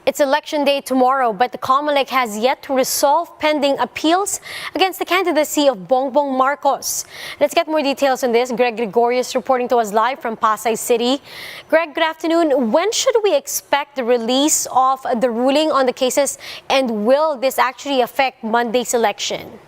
It's election day tomorrow, but the COMELEC has yet to resolve pending appeals against the candidacy of Bongbong Marcos. Let's get more details on this. Greg Gregorius reporting to us live from Pasay City. Greg, good afternoon. When should we expect the release of the ruling on the cases, and will this actually affect Monday's election?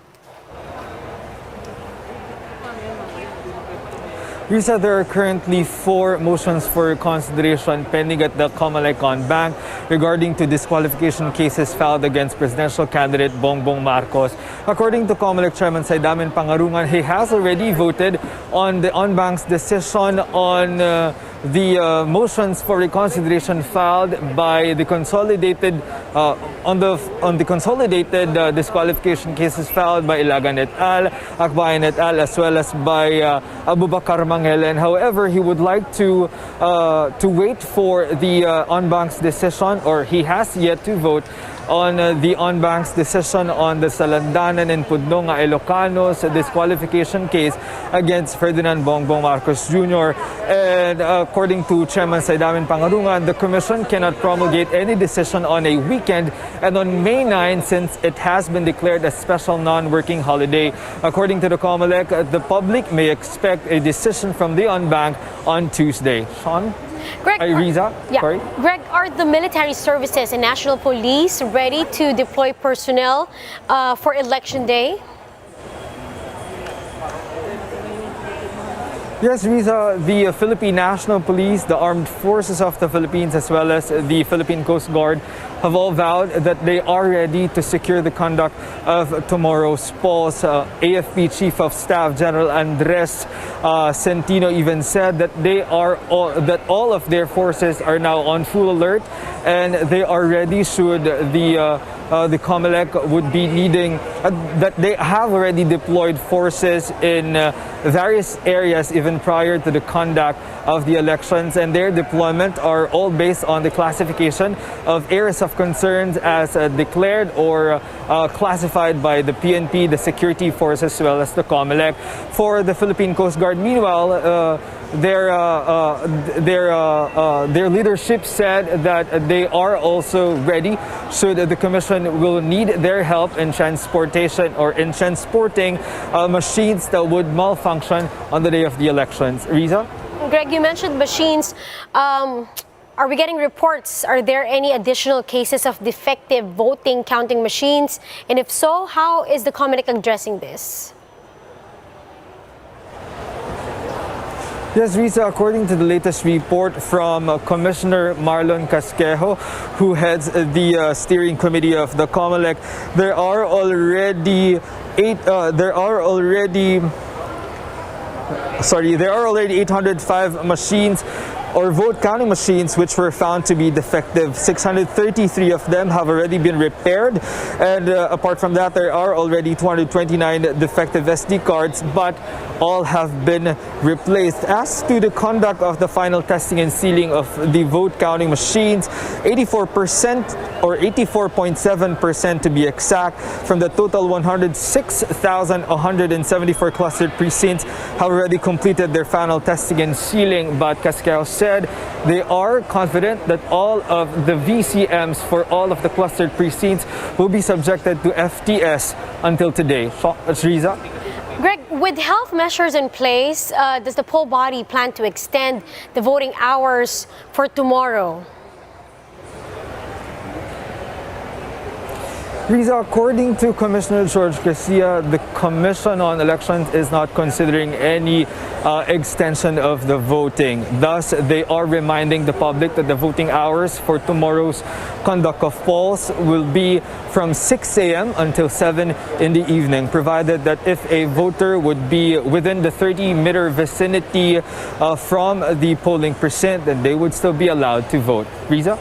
Risa, there are currently 4 motions for consideration pending at the COMELEC banc regarding to disqualification cases filed against presidential candidate Bongbong Marcos. According to COMELEC Chairman Saidamen Pangarungan, he has already voted on the banc's decision on the motions for reconsideration filed by the consolidated on the consolidated disqualification cases filed by Ilagan et al., Akbayan et al., as well as by Abubakar Mangelen. However, he would like to wait for the banc's decision, or he has yet to vote on the banc's decision on the Salandanan and Pudnonga Ilocanos disqualification case against Ferdinand Bongbong Marcos Jr. And according to Chairman Saidamen Pangarungan, the Commission cannot promulgate any decision on a weekend and on May 9, since it has been declared a special non-working holiday. According to the COMELEC, the public may expect a decision from the banc on Tuesday. Sean? Greg, Sorry. Greg, are the military services and national police ready to deploy personnel for election day? Yes, Riza, the Philippine National Police, the Armed Forces of the Philippines, as well as the Philippine Coast Guard have all vowed that they are ready to secure the conduct of tomorrow's polls. AFP Chief of Staff General Andres Centino even said that all of their forces are now on full alert and they are ready should the COMELEC would be needing, that they have already deployed forces in various areas even prior to the conduct of the elections, and their deployment are all based on the classification of areas of concerns as declared or classified by the PNP, the security forces, as well as the COMELEC. For the Philippine Coast Guard, meanwhile, their leadership said that they are also ready should the Commission will need their help in transportation or in transporting machines that would malfunction on the day of the elections. Riza? Greg, you mentioned machines. Are we getting reports? Are there any additional cases of defective voting counting machines? And if so, how is the COMELEC addressing this? Yes, Risa, according to the latest report from Commissioner Marlon Casquejo, who heads the steering committee of the COMELEC, there are already 805 machines or vote counting machines which were found to be defective. 633 of them have already been repaired, and apart from that, there are already 229 defective SD cards, but all have been replaced. As to the conduct of the final testing and sealing of the vote counting machines, 84% or 84.7% to be exact, from the total 106,174 clustered precincts have already completed their final testing and sealing, but Casquejo said they are confident that all of the VCMs for all of the clustered precincts will be subjected to FTS until today. Riza? Greg, with health measures in place, does the poll body plan to extend the voting hours for tomorrow? Riza, according to Commissioner George Garcia, the Commission on Elections is not considering any extension of the voting. Thus, they are reminding the public that the voting hours for tomorrow's conduct of polls will be from 6 a.m. until 7 in the evening, provided that if a voter would be within the 30-meter vicinity from the polling precinct, then they would still be allowed to vote. Riza?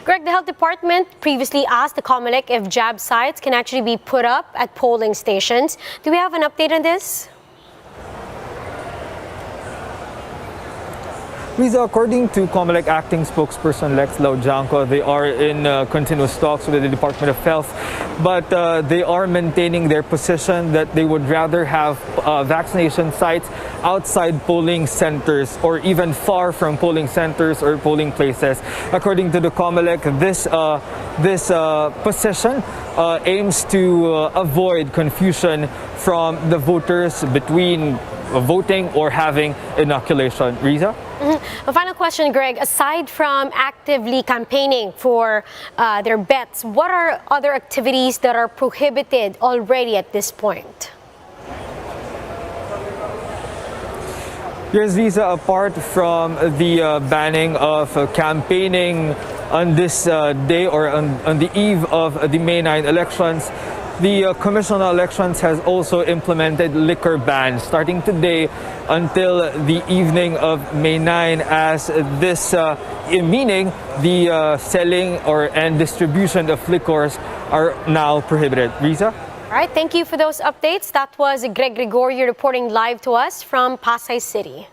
Greg, the Health Department previously asked the COMELEC if jab sites can actually be put up at polling stations. Do we have an update on this? Riza, according to COMELEC acting spokesperson Lex Laujanco, they are in continuous talks with the Department of Health, but they are maintaining their position that they would rather have vaccination sites outside polling centers or even far from polling centers or polling places. According to the COMELEC, this position aims to avoid confusion from the voters between voting or having inoculation. Riza? A final question, Greg. Aside from actively campaigning for their bets, what are other activities that are prohibited already at this point? Yes, Riza, apart from the banning of campaigning on this day or on the eve of the May 9 elections, the Commission on Elections has also implemented liquor bans starting today until the evening of May 9, as this meaning the selling and distribution of liquors are now prohibited. Riza? All right, thank you for those updates. That was Greg Gregorio reporting live to us from Pasay City.